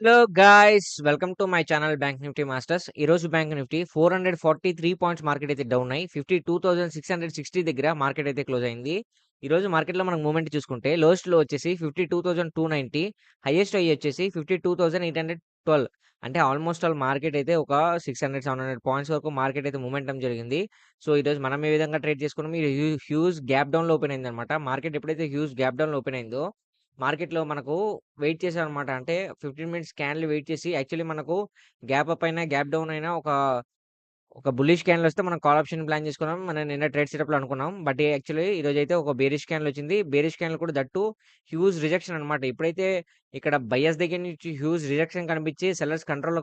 Hello guys welcome to my channel bank Nifty masters. ఈ రోజు bank Nifty 443 points market అయితే down అయ్యి 52,660 దగ్గర మార్కెట్ అయితే క్లోజ్ అయింది. ఈ రోజు మార్కెట్లో మనం మూవ్మెంట్ చూసుకుంటే లోయెస్ట్ లో వచ్చేసి 52,290, హైయెస్ట్ హై వచ్చేసి 52,812. అంటే ఆల్మోస్ట్ ఆల్ మార్కెట్ అయితే ఒక 600-700 పాయింట్స్ వరకు మార్కెట్ అయితే మూమెంటం జరిగింది. సో ఈ రోజు మనం ఏ విధంగా ట్రేడ్ చేసుకున్నాం, హ్యూజ్ గ్యాప్ డౌన్ లో ఓపెన్ అయింది అనమాట. మార్కెట్ ఎప్పుడైతే హ్యూజ్ గ్యాప్ డౌన్ లో ఓపెన్ అయిందో మార్కెట్‌లో మనకు వెయిట్ చేసామనమాట. అంటే 15 మినిట్స్ స్కాన్‌లు వెయిట్ చేసి యాక్చువల్లీ మనకు గ్యాప్ అప్ అయినా, గ్యాప్ డౌన్ అయినా ఒక బుల్లిష్ క్యాండిల్ వస్తే మనం కాల్ ఆప్షన్ ప్లాన్ చేసుకున్నాం. మనం నిన్న ట్రేడ్ సెటప్‌లో అనుకున్నాం. బట్ యాక్చువల్లీ ఈరోజైతే ఒక బేరిష్ క్యాండిల్ వచ్చింది. బేరిష్ క్యాండిల్ కూడా దట్ టూ హ్యూజ్ రిజెక్షన్ అనమాట. ఎప్పుడైతే ఇక్కడ బయర్స్ దగ్గర నుంచి హ్యూజ్ రిజెక్షన్ కనిపించి సెల్లర్స్ కంట్రోల్‌లోకి